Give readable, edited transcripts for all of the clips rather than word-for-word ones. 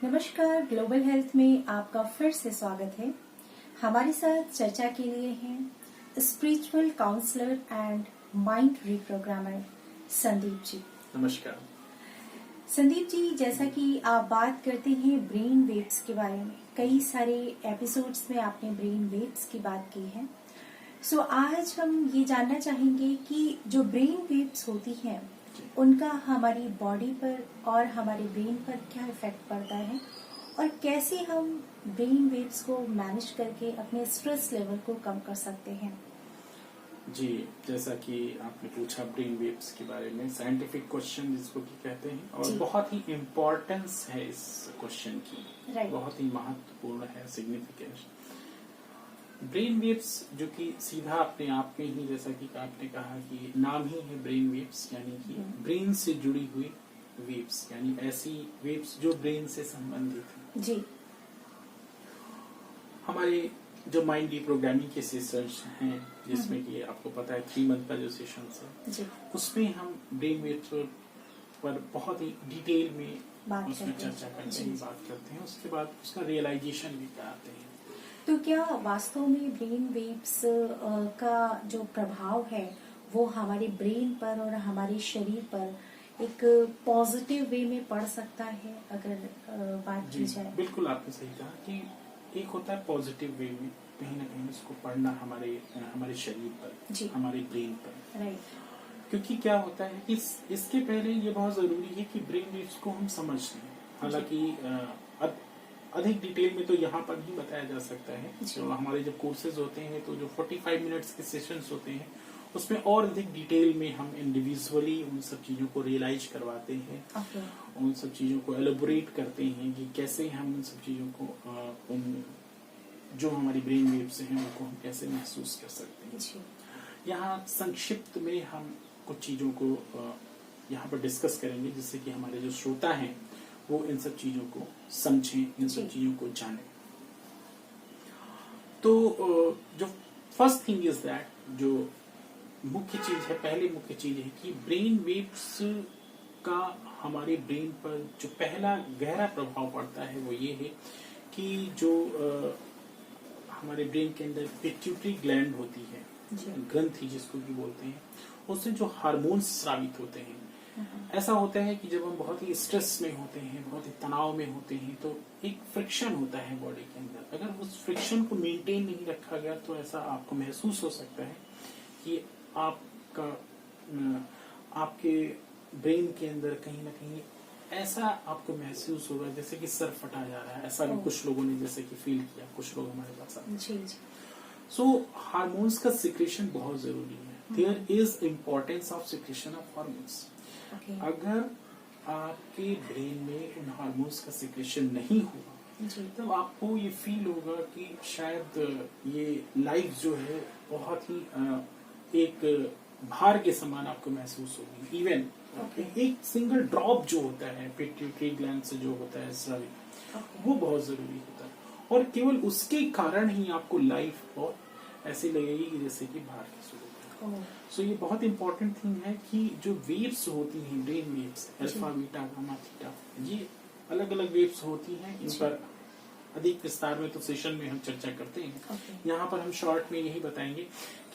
नमस्कार, global health में आपका फिर से स्वागत है। हमारे साथ चर्चा के लिए हैं spiritual counsellor and mind reprogrammer Sandeep ji. नमस्कार संदीप जी, जैसा कि आप बात करते हैं ब्रेन वेव्स के बारे में, कई सारे एपिसोड्स में आपने ब्रेन वेव्स की बात की है। सो आज हम ये जानना चाहेंगे कि जो ब्रेन वेव्स होती हैं उनका हमारी बॉडी पर और हमारे ब्रेन पर क्या इफेक्ट पड़ता है और कैसे हम ब्रेन वेव्स को मैनेज करके अपने स्ट्रेस लेवल को कम कर सकते हैं। जी, जैसा कि आपने पूछा ब्रेन वेव्स के बारे में, साइंटिफिक क्वेश्चन जिसको कि कहते हैं, और बहुत ही इम्पोर्टेंस है इस क्वेश्चन की, बहुत ही महत्वपूर्ण है, सिग्निफिकेंस। ब्रेन वेव्स जो कि सीधा अपने आप में ही, जैसा कि आपने कहा कि नाम ही है ब्रेन वेव्स, यानी कि ब्रेन से जुड़ी हुई वेव्स, यानी ऐसी वेव्स जो ब्रेन से संबंधित है। जी, हमारे जो माइंड रिप्रोग्रामिंग के सेशंस हैं, जिसमें कि आपको पता है 3 मंथ का जो सेशन है, उसमें हम ब्रेन वेव्स पर बहुत ही डिटेल में उसमें चर्चा करते हैं, बात करते हैं। उसके बाद उसका रियलाइजेशन भी कराते हैं। तो क्या वास्तव में ब्रेन वेव्स का जो प्रभाव है वो हमारे ब्रेन पर और हमारे शरीर पर एक पॉजिटिव वे में पड़ सकता है, अगर बात की जाए? बिल्कुल, आपने सही कहा कि एक होता है पॉजिटिव वे में, कहीं ना कहीं उसको पढ़ना हमारे शरीर पर, हमारे ब्रेन पर। राइट। क्योंकि क्या होता है, इसके पहले ये बहुत जरूरी है कि ब्रेन वेव्स को हम समझ लें। हालांकि अधिक डिटेल में तो यहाँ पर नहीं बताया जा सकता है। जो हमारे जब कोर्सेज होते हैं, तो जो 45 मिनट्स के सेशंस होते हैं, उसमें और अधिक डिटेल में हम इंडिविजुअली उन सब चीजों को रियलाइज करवाते हैं। उन सब चीजों को एलोबोरेट करते हैं कि कैसे हम उन सब चीजों को जो हमारी ब्रेन वेव्स हैं उनको हम कैसे महसूस कर सकते हैं। यहाँ संक्षिप्त में हम कुछ चीजों को यहाँ पर डिस्कस करेंगे, जिससे कि हमारे जो श्रोता हैं वो इन सब चीजों को समझें, इन सब चीजों को जानें। तो जो फर्स्ट थिंग इज दैट, जो मुख्य चीज है, पहली मुख्य चीज है कि ब्रेन वेव्स का हमारे ब्रेन पर जो पहला गहरा प्रभाव पड़ता है वो ये है कि जो हमारे ब्रेन के अंदर पिट्यूटरी ग्लैंड होती है, ग्रंथि जिसको भी बोलते हैं, उससे जो हार्मोन्स स्रावित होते हैं। ऐसा होता है कि जब हम बहुत ही स्ट्रेस में होते हैं, बहुत ही तनाव में होते हैं, तो एक फ्रिक्शन होता है बॉडी के अंदर। अगर उस फ्रिक्शन को मेंटेन नहीं रखा गया तो ऐसा आपको महसूस हो सकता है कि आपके ब्रेन के अंदर कहीं ना कहीं ऐसा आपको महसूस होगा जैसे कि सर फटा जा रहा है। ऐसा भी कुछ लोगों ने जैसे कि फील किया, कुछ लोग हमारे पास आते हैं। सो हार्मोन्स का सिक्रेशन बहुत जरूरी है। There is importance of secretion of hormones. अगर आपके ब्रेन में उन हार्मोन्स का सिक्रेशन नहीं हुआ, तब आपको ये फील होगा कि शायद ये लाइफ जो है बहुत ही एक भार के समान आपको महसूस होगी। इवन एक सिंगल ड्रॉप जो होता है पिट्यूटरी ग्लैंड से जो होता है स्रावी, वो बहुत जरूरी होता है, और केवल उसके कारण ही आपको लाइफ बहुत ऐसी लगेगी कि जैसे कि भार के स्वरूप। सो ये बहुत इंपॉर्टेंट थिंग है कि जो वेव्स होती हैं, brain waves, alpha, beta, gamma, theta, ये अलग अलग वेव्स होती हैं। इन पर अधिक विस्तार में तो सेशन में हम चर्चा करते हैं। यहाँ पर हम शॉर्ट में यही बताएंगे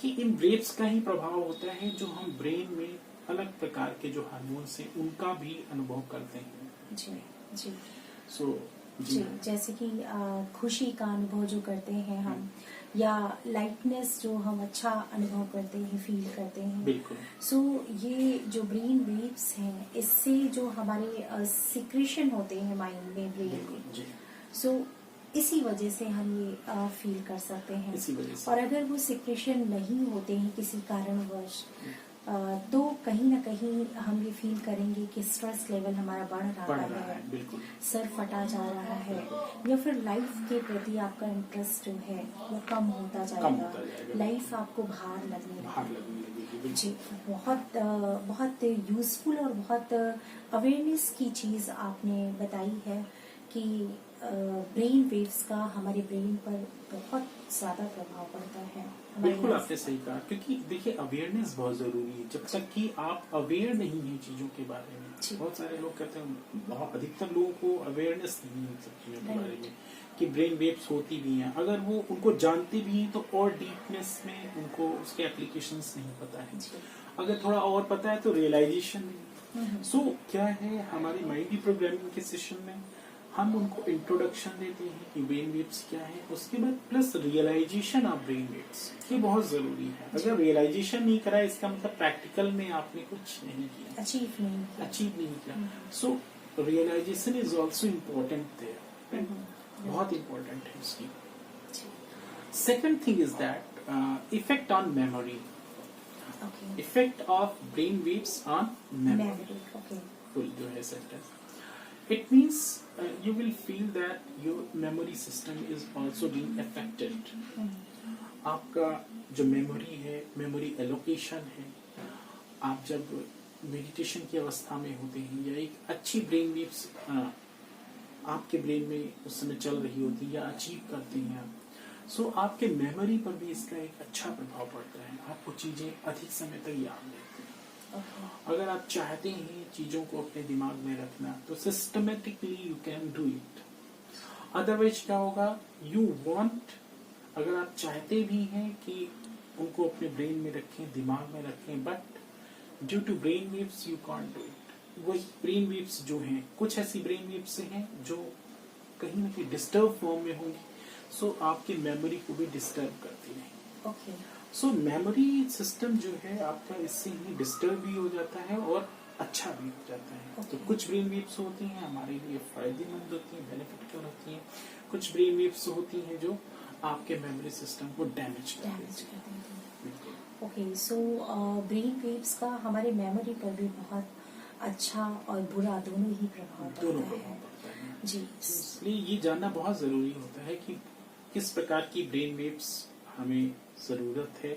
कि इन वेव्स का ही प्रभाव होता है जो हम ब्रेन में अलग प्रकार के जो हार्मोन्स हैं उनका भी अनुभव करते हैं। जी। जी, जैसे कि खुशी का अनुभव जो करते हैं हम, या लाइटनेस जो हम अच्छा अनुभव करते हैं, फील करते हैं। बिल्कुल। सो ये जो ब्रेन वेव्स हैं, इससे जो हमारे सिक्रेशन होते हैं माइंड में, ब्रेन में, सो इसी वजह से हम ये फील कर सकते हैं। इसी वजह से। और अगर वो सिक्रेशन नहीं होते हैं किसी कारणवश, तो कहीं ना कहीं हम ये फील करेंगे कि स्ट्रेस लेवल हमारा बढ़ रहा है, बिल्कुल, सर फटा जा रहा है, या फिर लाइफ के प्रति आपका इंटरेस्ट जो है वो कम होता जाएगा, लाइफ आपको भार लगने लगेगी। जी, बहुत यूजफुल और बहुत अवेयरनेस की चीज आपने बताई है कि ब्रेन वेव्स का हमारे ब्रेन पर बहुत ज्यादा प्रभाव पड़ता है। बिल्कुल आपने सही कहा, क्योंकि देखिए अवेयरनेस बहुत जरूरी है। जब तक कि आप अवेयर नहीं है चीजों के बारे में, बहुत सारे लोग कहते हैं, बहुत अधिकतर लोगों को अवेयरनेस नहीं है सब चीजों के बारे में कि ब्रेन वेव्स होती भी हैं। अगर वो उनको जानते भी हैं तो और डीपनेस में उनको उसके एप्लीकेशंस नहीं पता है। अगर थोड़ा और पता है तो रियलाइजेशन नहीं। सो क्या है, हमारे माइंड प्रोग्रामिंग के सेशन में हम उनको इंट्रोडक्शन देते हैं कि ब्रेन वेव्स क्या है, उसके बाद plus realization of brain waves, ये बहुत जरूरी है। अगर रियलाइजेशन नहीं करा, इसका मतलब प्रैक्टिकल में आपने कुछ नहीं किया, अचीव नहीं किया। So realisation is also important there, बहुत इम्पोर्टेंट है इसकी। Second thing is that effect on memory, effect of brain waves on memory, full जो है sentence. It means you will feel that your memory system is also being affected. आपका जो memory है, memory allocation है, आप जब meditation की अवस्था में होते हैं या एक अच्छी ब्रेन वेव्स आपके ब्रेन में उस समय चल रही होती है या अचीव करते हैं आप, सो आपके मेमोरी पर भी इसका एक अच्छा प्रभाव पड़ता है। आपको चीजें अधिक समय तक याद रहती हैं। अगर आप चाहते हैं चीजों को अपने दिमाग में रखना तो systematically you can do it. Otherwise क्या होगा, यू वांट, अगर आप चाहते भी हैं कि उनको अपने ब्रेन में रखें, दिमाग में रखें, but due to brain waves you can't do it. वही ब्रेन वेव्स जो हैं, कुछ ऐसी ब्रेन वेव्स हैं जो कहीं ना कहीं डिस्टर्ब फॉर्म में होंगी, सो आपकी मेमोरी को भी डिस्टर्ब करती है। सो मेमोरी सिस्टम जो है आपका इससे ही डिस्टर्ब भी हो जाता है और अच्छा भी हो जाता है। तो कुछ ब्रेन वेव्स होती हैं हमारे लिए फायदेमंद होती हैं, बेनिफिशियल होती हैं। कुछ ब्रेन वेव्स होती हैं जो आपके मेमोरी सिस्टम को डैमेज कर देती हैं। ओके, सो ब्रेन वेव्स का हमारे मेमोरी पर भी बहुत अच्छा और बुरा दोनों ही प्रभाव पड़ता है। जी, इसलिए ये जानना बहुत जरूरी होता है कि किस प्रकार की ब्रेन वेव्स हमें जरूरत है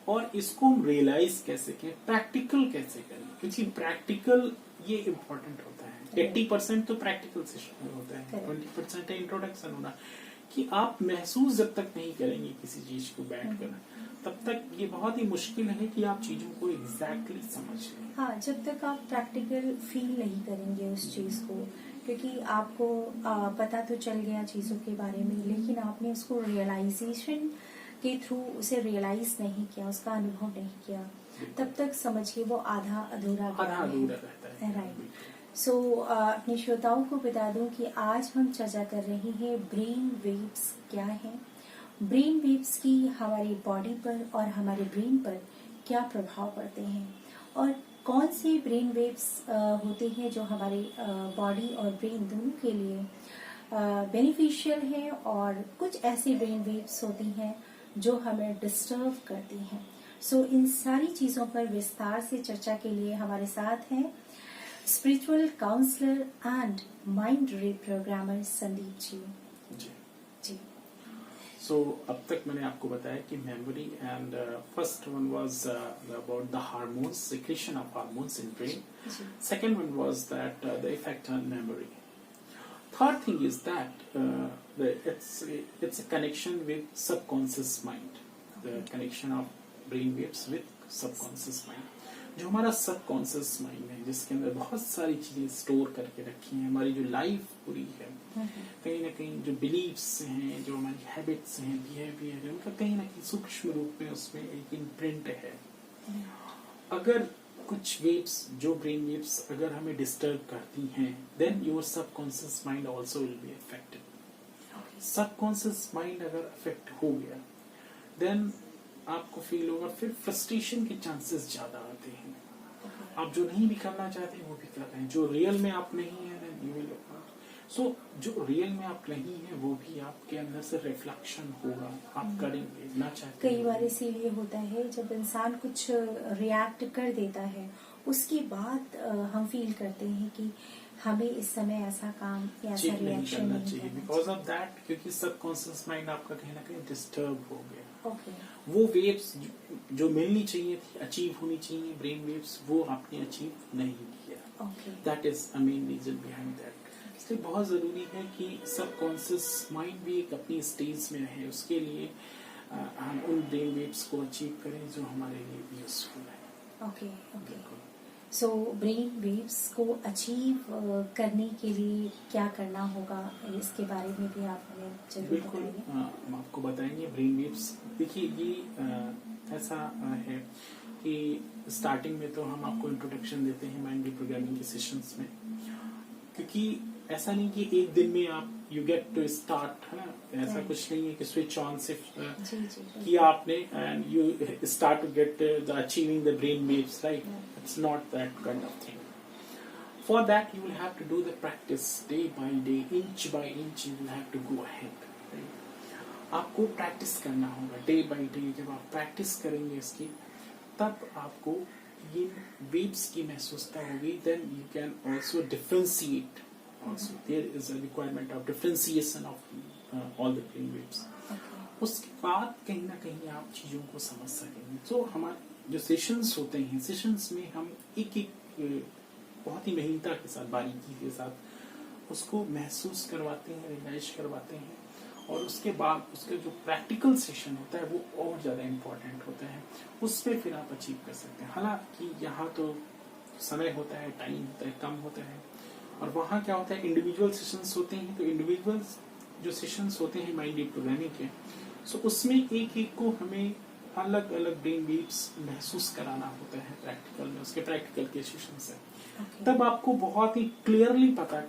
और इसको हम रियलाइज कैसे करें, प्रैक्टिकल कैसे करें, क्योंकि प्रैक्टिकल ये इम्पोर्टेंट होता है। 80% तो प्रैक्टिकल सेशन होता है, 20% है इंट्रोडक्शन होना, कि आप महसूस जब तक नहीं करेंगे किसी चीज को बैठ कर, तब तक ये बहुत ही मुश्किल है कि आप चीजों को एग्जैक्टली समझ लें। हाँ, जब तक आप प्रैक्टिकल फील नहीं करेंगे उस चीज को, क्योंकि आपको पता तो चल गया चीजों के बारे में, लेकिन आपने उसको रियलाइजेशन के थ्रू उसे रियलाइज नहीं किया, उसका अनुभव नहीं किया, तब तक समझिए वो आधा अधूरा रहता है। राइट। सो अपने श्रोताओं को बता दूं कि आज हम चर्चा कर रहे हैं ब्रेन वेव्स क्या है, ब्रेन वेव्स की हमारी बॉडी पर और हमारे ब्रेन पर क्या प्रभाव पड़ते हैं, और कौन से ब्रेन वेव्स होते हैं जो हमारे बॉडी और ब्रेन दोनों के लिए बेनिफिशियल हैं, और कुछ ऐसी ब्रेन वेव्स होती हैं जो हमें डिस्टर्ब करती हैं। सो इन सारी चीजों पर विस्तार से चर्चा के लिए हमारे साथ हैं spiritual counsellor and mind reprogrammer Sandeep ji. So अब तक मैंने आपको बताया कि memory and first one was about the hormones, secretion of hormones in brain. Second one was that the effect on memory. Third thing is that it's a connection with subconscious mind, the connection of brain waves with subconscious mind. जो हमारा subconscious mind है, जिसके अंदर बहुत सारी चीजें store करके रखी हैं, हमारी जो लाइफ पूरी है, कहीं ना कहीं जो बिलीव्स हैं, जो हमारी हैबिट्स हैं, बिहेवियर है, उनका कहीं ना कहीं सूक्ष्म रूप में उसमें एक इम्प्रिंट है। अगर कुछ वेव्स, जो ब्रेन वेव्स अगर हमें डिस्टर्ब करती हैं, then your subconscious mind also will be affected. Subconscious mind अगर अफेक्ट हो गया, देन आपको फील होगा, फिर फ्रस्ट्रेशन के चांसेस ज्यादा आते हैं। आप जो नहीं भी करना चाहते वो भी कर रहे हैं, जो रियल में आप नहीं है, देन यू विल सो जो रियल में आप नहीं है वो भी आपके अंदर से रिफ्लेक्शन होगा, आप करेंगे ना चाहते। कई बार इसीलिए होता है जब इंसान कुछ रिएक्ट कर देता है, उसके बाद हम फील करते हैं कि हमें इस समय ऐसा काम या ऐसा रिएक्शन नहीं चाहिए, बिकॉज ऑफ दैट, क्योंकि सबकॉन्शियस माइंड आपका कहीं ना कहीं डिस्टर्ब हो गया। वो वेव्स जो मिलनी चाहिए थी, अचीव होनी चाहिए, ब्रेन वेव्स, वो आपने अचीव नहीं किया। That is a main reason behind that. इसलिए बहुत ज़रूरी है कि सबकॉन्शियस माइंड भी एक अपनी स्टेज में रहे, उसके लिए हम उन ब्रेन वेव्स को अचीव करें जो हमारे लिए यूजफुल है। Okay okay. So brain waves को अचीव करने के लिए क्या करना होगा, इसके बारे में भी आप हमें जरूर बताएंगे। हम आपको बताएंगे ब्रेन वेव्स। देखिए ये ऐसा है कि स्टार्टिंग में तो हम आपको इंट्रोडक्शन देते हैं माइंड रिप्रोग्रामिंग के सेशंस में, क्योंकि ऐसा नहीं कि एक दिन में आप यू गेट टू स्टार्ट, है ना, ऐसा कुछ नहीं है कि स्विच ऑन सिर्फ किया आपने and you start to get the achieving the brain waves, right? It's not that kind of thing. For that you will have to do the practice day by day, inch by inch you will have to go ahead, right? आपको practice करना होगा day by day. जब आप practice करेंगे इसकी तब आपको ये वेव्स की महसूसता होगी. Then you can also differentiate. Also there is a requirement of differentiation of all the brain waves. उसके बाद कहीं ना कहीं आप चीजों को समझ सकेंगे. तो हमारे जो सेशंस होते हैं, सेशंस में हम एक एक बहुत ही महीनता के साथ, बारीकी के साथ उसको महसूस करवाते हैं, रियलाइज करवाते हैं, और उसके बाद उसका जो प्रैक्टिकल सेशन होता है वो और ज़्यादा इम्पोर्टेंट होता है. उस पर फिर आप अचीव कर सकते हैं. हालांकि यहाँ तो समय होता है, टाइम होता है, कम होता है, और वहाँ क्या होता है इंडिविजुअल सेशंस होते हैं. तो इंडिविजुअल जो सेशंस होते हैं माइंड रिप्रोग्रामिंग के, सो उसमें एक एक को हमें अलग अलग ब्रेन वेव्स महसूस कराना होता है प्रैक्टिकल में, उसके प्रैक्टिकल के सेशन से. तब आपको बहुत ही क्लियरली पता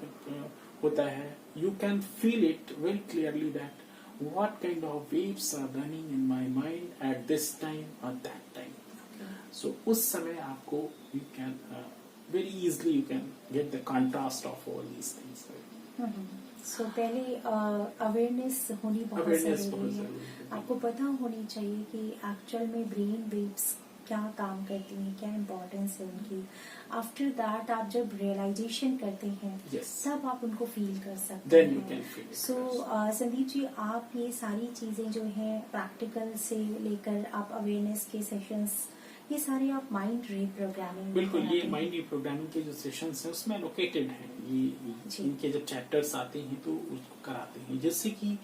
होता है, you can feel it very clearly that what kind of waves are running in my mind at this time और दैट टाइम. सो उस समय आपको you can very easily you can get the contrast of all these things, right? So पहले awareness होनी बहुत जरूरी है. आपको पता होनी चाहिए कि एक्चुअल में ब्रेन वेव्स क्या काम करती हैं, क्या इम्पोर्टेंस है उनकी. आफ्टर दैट आप जब रियलाइजेशन करते हैं तब आप उनको फील कर सकते हैं. सो संदीप जी, आप ये सारी चीजें जो हैं प्रैक्टिकल से लेकर आप अवेयरनेस के सेशंस, ये सारे आप माइंड रिप्रोग्रामिंग. बिल्कुल, ये माइंड रिप्रोग्रामिंग के जो सेशंस हैं उसमें लोकेटेड हैं. ये इनके जब चैप्टर्स आते हैं तो उसको कराते हैं, जिससे कि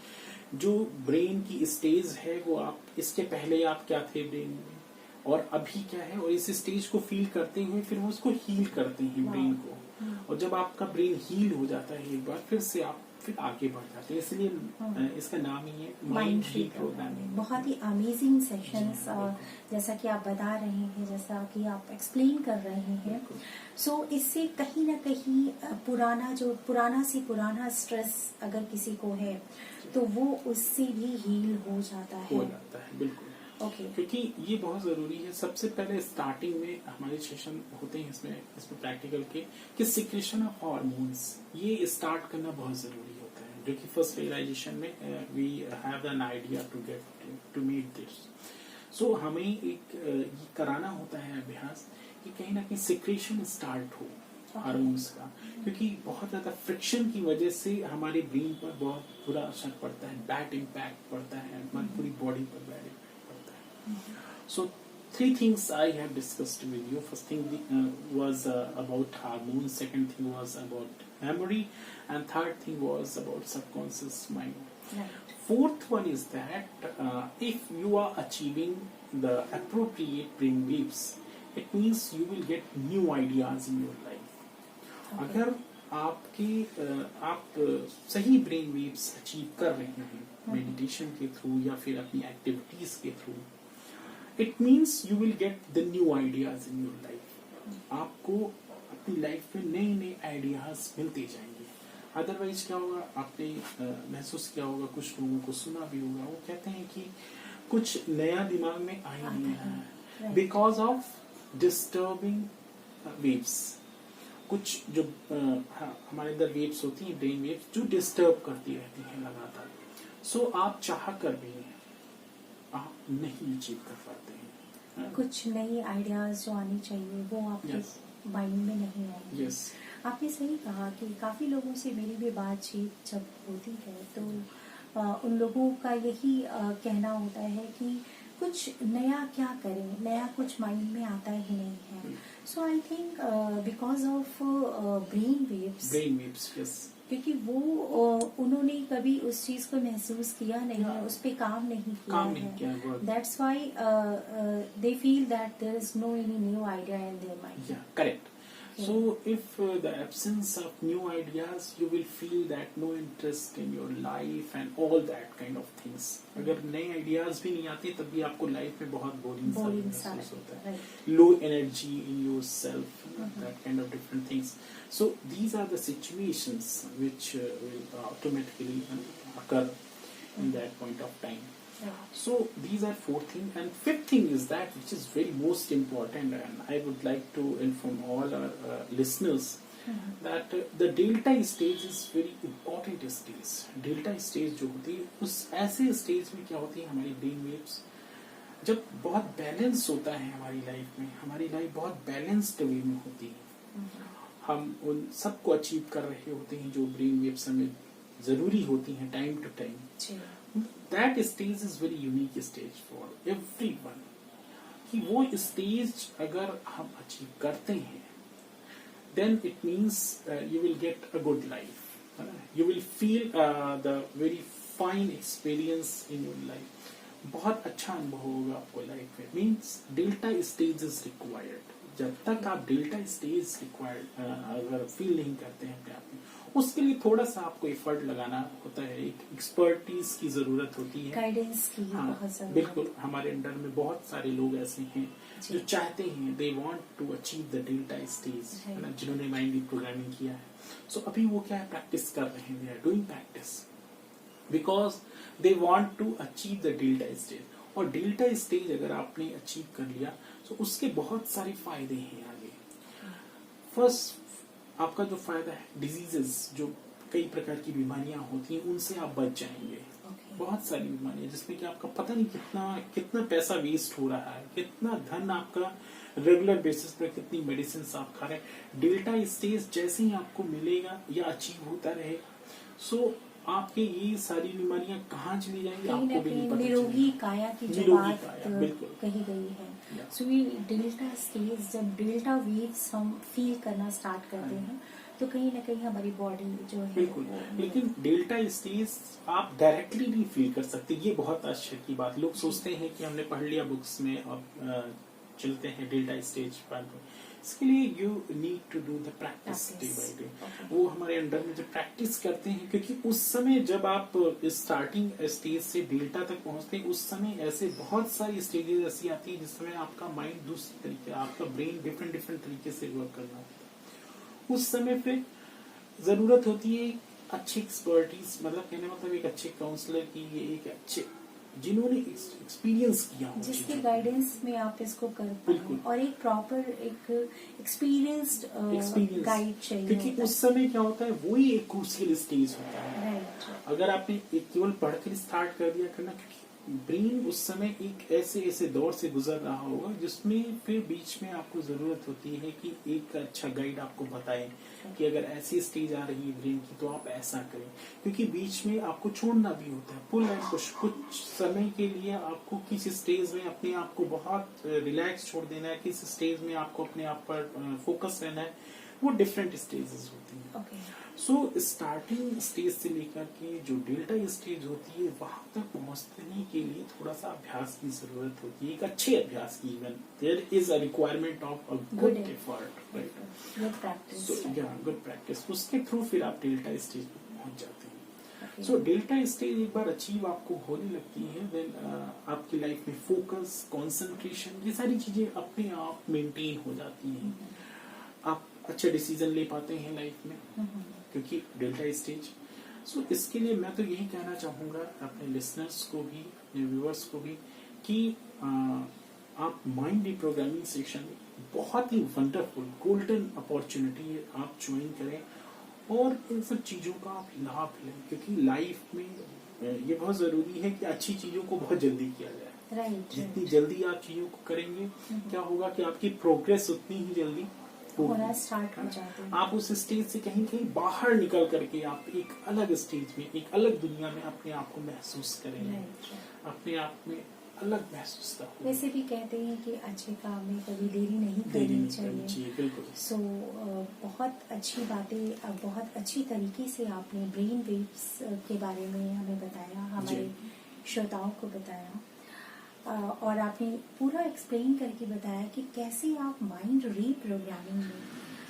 जो ब्रेन की स्टेज है वो आप इसके पहले आप क्या थे ब्रेन में और अभी क्या है, और इस स्टेज को फील करते हुए फिर वो उसको हील करते हैं ब्रेन को. और जब आपका ब्रेन हील हो जाता है एक बार, फिर से आप फिर आगे बढ़ जाते हैं. इसलिए इसका नाम ही है माइंड रिप्रोग्रामिंग. बहुत ही अमेजिंग सेशंस, जैसा कि आप बता रहे हैं, जैसा कि आप एक्सप्लेन कर रहे हैं. सो इससे कहीं ना कहीं पुराना से पुराना स्ट्रेस अगर किसी को है तो वो उससे भी हील हो जाता है. बिल्कुल. क्योंकि ये बहुत जरूरी है. सबसे पहले स्टार्टिंग में हमारे सेशन होते हैं इसमें प्रैक्टिकल के कि सिक्रेशन ऑफ हार्मोन्स, ये स्टार्ट करना बहुत जरूरी होता है, जो कि फर्स्ट रियलाइजेशन में we have an idea to get to meet this. So हमें एक ये कराना होता है अभ्यास कि कहीं ना कहीं सिक्रेशन स्टार्ट हो हार्मोन्स का, क्योंकि बहुत ज्यादा फ्रिक्शन की वजह से हमारे ब्रेन पर बहुत बुरा असर पड़ता है, बैड इम्पैक्ट पड़ता है, हमारी पूरी बॉडी पर bad impact. So 3 things I have discussed with you. First thing was about hormones, second thing was about memory, and third thing was about subconscious mind. Right. Fourth one is that if you are achieving the appropriate brain waves, it means you will get new ideas in your life. अगर आप सही brain waves achieve कर रहे हैं meditation के through या फिर अपनी एक्टिविटीज के through, it means you will get the new ideas in your life. आपको अपनी लाइफ में नए नए आइडियाज मिलते जाएंगे. अदरवाइज क्या होगा, आपने महसूस किया होगा, कुछ लोगों को सुना भी होगा, वो कहते हैं कि कुछ नया दिमाग में आ ही नहीं रहा है बिकॉज ऑफ डिस्टर्बिंग वेव्स. कुछ जो हमारे अंदर वेव्स होती हैं, ब्रेन वेव्स, जो डिस्टर्ब करती रहती हैं लगातार. सो आप चाह कर भी आप नहीं अचीव कर पाते हैं. कुछ नई आइडियाज जो आनी चाहिए वो आपके माइंड में नहीं आएंगे. आपने सही कहा कि काफी लोगों से मेरी भी बातचीत जब होती है तो उन लोगों का यही कहना होता है कि कुछ नया क्या करें, नया कुछ माइंड में आता ही नहीं है. So I think because of brain waves yes. क्योंकि वो उन्होंने कभी उस चीज को महसूस किया नहीं है, उस पे काम नहीं किया है. That's why they feel that there is no any new idea in their mind. Yeah, correct. So if the absence of new ideas, you will feel that no interest in your life and all that kind of things. अगर नए ideas भी नहीं आते तब भी आपको life में बहुत boring महसूस होता है. Low energy in yourself, that kind of different things. So these are the situations which will automatically occur in that point of time. So these are 4 things, and 5th thing is that which is very most important, and I would like to inform all our listeners that the delta stage is very important stage. Delta stage जो होती है उस ऐसे stage में क्या होती है, हमारी brain waves जब बहुत बैलेंस होता है हमारी लाइफ में, हमारी लाइफ बहुत बैलेंस्ड वे में होती है, हम उन सबको अचीव कर रहे होते हैं जो ब्रेन वेव्स हमें जरूरी होती हैं time to time. That stage is very unique stage for everyone. कि वो stage अगर हम अचीव करते हैं, then it means you will get a good life. You will feel the very fine experience in your life. बहुत अच्छा अनुभव होगा आपको लाइफ में. Means delta stage is required. जब तक आप डेल्टा स्टेज रिक्वायर्ड अगर फील नहीं करते हैं अपने आप में, उसके लिए थोड़ा सा आपको एफर्ट लगाना होता है, एक एक्सपर्टीज की जरूरत होती है, गाइडेंस की. हाँ, बिल्कुल. हमारे अंडर में बहुत सारे लोग ऐसे हैं जो चाहते हैं, they want to achieve the delta stage, है ना, जिन्होंने माइंड प्रोग्रामिंग किया है. सो अभी वो क्या है, प्रैक्टिस कर रहे हैं, they are doing practice because they want to achieve the delta stage. और डेल्टा स्टेज अगर आपने अचीव कर लिया तो उसके बहुत सारे फायदे हैं आगे. फर्स्ट, आपका जो फायदा है, डिजीजेस जो कई प्रकार की बीमारियां होती हैं उनसे आप बच जाएंगे. बहुत सारी बीमारियां जिसमें कि आपका पता नहीं कितना पैसा वेस्ट हो रहा है, कितना धन आपका रेगुलर बेसिस पर, कितनी मेडिसिन आप खा रहे हैं. डेल्टा स्टेज जैसे ही आपको मिलेगा या अचीव होता रहेगा, सो आपके ये सारी बीमारियां कहाँ चली जाएंगी आपको भी नहीं पता. निरोगी काया की जो बात कही गई है. सो ये डेल्टा स्टेज, जब डेल्टा वेव्स हम फील करना स्टार्ट करते हैं तो कहीं ना कहीं हमारी बॉडी जो है, बिल्कुल. लेकिन डेल्टा स्टेज आप डायरेक्टली नहीं फील कर सकते. ये बहुत आश्चर्य की बात. लोग सोचते हैं कि हमने पढ़ लिया बुक्स में और चलते हैं डेल्टा स्टेज पर. इसके लिए you need to do the practice day by day. वो हमारे अंडर में जब प्रैक्टिस करते हैं, क्योंकि उस समय जब आप स्टार्टिंग स्टेज से डेल्टा तक पहुंचते हैं, उस समय ऐसे बहुत सारी स्टेजेस ऐसी आती है जिस समय आपका माइंड दूसरी तरीके, आपका ब्रेन डिफरेंट तरीके से वर्क करना होता है. उस समय पे जरूरत होती है अच्छी एक्सपर्टीज, मतलब कहने मतलब एक अच्छे काउंसलर की, एक अच्छे जिन्होंने एक्सपीरियंस किया हो, जिसके गाइडेंस में आप इसको कर पाए, और एक प्रॉपर एक एक्सपीरियंस्ड गाइड चाहिए. क्योंकि उस समय क्या होता है, वही एक क्रूशियल स्टेज होता है. अगर आपने केवल पढ़कर स्टार्ट कर दिया करना, क्योंकि ब्रेन उस समय एक ऐसे दौर से गुजर रहा होगा जिसमें फिर बीच में आपको जरूरत होती है कि एक अच्छा गाइड आपको बताए कि अगर ऐसी स्टेज आ रही है ब्रेन की तो आप ऐसा करें. क्योंकि बीच में आपको छोड़ना भी होता है, पुल एंड पुश. कुछ समय के लिए आपको किसी स्टेज में अपने आप को बहुत रिलैक्स छोड़ देना है, किसी स्टेज में आपको अपने आप पर फोकस रहना है. वो डिफरेंट स्टेजेस होती हैं. सो स्टार्टिंग स्टेज से लेकर के जो डेल्टा स्टेज होती है वहां तक पहुंचने के लिए थोड़ा सा अभ्यास की जरूरत होती है, एक अच्छे अभ्यास की. Even there is a requirement of a good effort, good practice. उसके थ्रू फिर आप डेल्टा स्टेज पे पहुंच जाते हैं. सो डेल्टा स्टेज एक बार अचीव आपको होने लगती है, देन आपकी लाइफ में फोकस, कंसंट्रेशन, ये सारी चीजें अपने आप मेंटेन हो जाती हैं. आप अच्छे डिसीजन ले पाते हैं लाइफ में, क्योंकि डेल्टा स्टेज. सो इसके लिए मैं तो यही कहना चाहूंगा अपने लिसनर्स को भी, अपने व्यूअर्स को भी, कि आप माइंड रिप्रोग्रामिंग सेशन बहुत ही वंडरफुल गोल्डन अपॉर्चुनिटी आप ज्वाइन करें और इन सब चीजों का आप लाभ लें. क्योंकि लाइफ में ये बहुत जरूरी है कि अच्छी चीजों को बहुत जल्दी किया जाए. जितनी जल्दी आप चीजों को करेंगे, क्या होगा कि आपकी प्रोग्रेस उतनी ही जल्दी होना स्टार्ट हो जाते हैं. आप उस स्टेज से कहीं बाहर निकल करके आप एक अलग स्टेज में, एक अलग दुनिया में अपने आप को महसूस करेंगे. अपने आप में अलग महसूस था। वैसे भी कहते हैं कि अच्छे काम में कभी देरी नहीं करनी चाहिए। बिल्कुल। सो बहुत अच्छी बातें, बहुत अच्छी तरीके से आपने ब्रेन वेव्स के बारे में हमें बताया, हमारे श्रोताओं को बताया, और आपने पूरा एक्सप्लेन करके बताया कि कैसे आप माइंड रीप्रोग्रामिंग में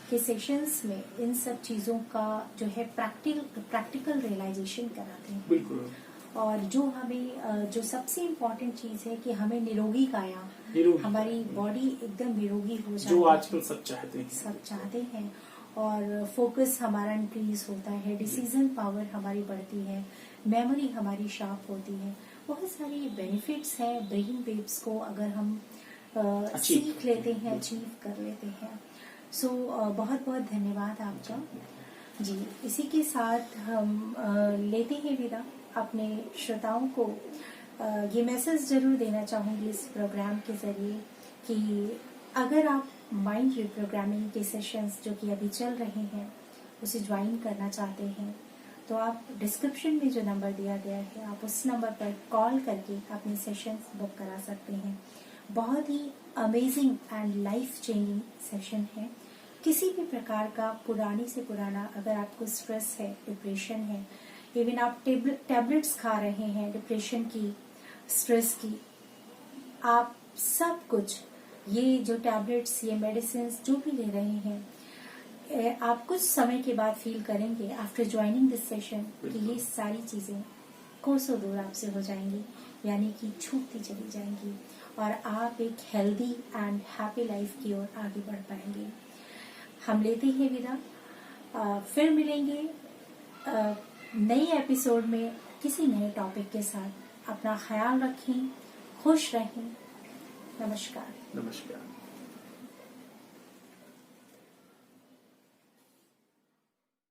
के सेशंस में इन सब चीज़ों का जो है प्रैक्टिकल रियलाइजेशन कराते हैं। बिल्कुल। और जो हमें जो सबसे इम्पोर्टेंट चीज है कि हमें निरोगी काया, हमारी बॉडी एकदम निरोगी हो जाए, जो आजकल सब चाहते हैं, और फोकस हमारा इंक्रीज होता है, डिसीजन पावर हमारी बढ़ती है, मेमोरी हमारी शार्प होती है। बहुत सारी बेनिफिट्स हैं ब्रेन वेव्स को अगर हम सीख लेते हैं, अचीव कर लेते हैं। सो बहुत बहुत धन्यवाद आपका जी। इसी के साथ हम लेते हैं विदा। अपने श्रोताओं को ये मैसेज जरूर देना चाहूंगी इस प्रोग्राम के जरिए कि अगर आप माइंड रिप्रोग्रामिंग के सेशंस जो कि अभी चल रहे हैं उसे ज्वाइन करना चाहते हैं, तो आप डिस्क्रिप्शन में जो नंबर दिया गया है आप उस नंबर पर कॉल करके अपने सेशंस बुक करा सकते हैं। बहुत ही amazing and life changing session है। किसी भी प्रकार का पुरानी से पुराना, अगर आपको स्ट्रेस है, डिप्रेशन है, इवन आप टैबलेट्स खा रहे हैं डिप्रेशन की, स्ट्रेस की, आप सब कुछ ये जो टैबलेट्स, ये मेडिसिन जो भी ले रहे हैं, आप कुछ समय के बाद फील करेंगे आफ्टर ज्वाइनिंग दिस सेशन कि ये सारी चीजें कोसों दूर आपसे हो जाएंगी, यानी कि छूटती चली जाएंगी और आप एक हेल्दी एंड हैप्पी लाइफ की ओर आगे बढ़ पाएंगे। हम लेते हैं विदा, फिर मिलेंगे नए एपिसोड में किसी नए टॉपिक के साथ। अपना ख्याल रखें, खुश रहें। नमस्कार।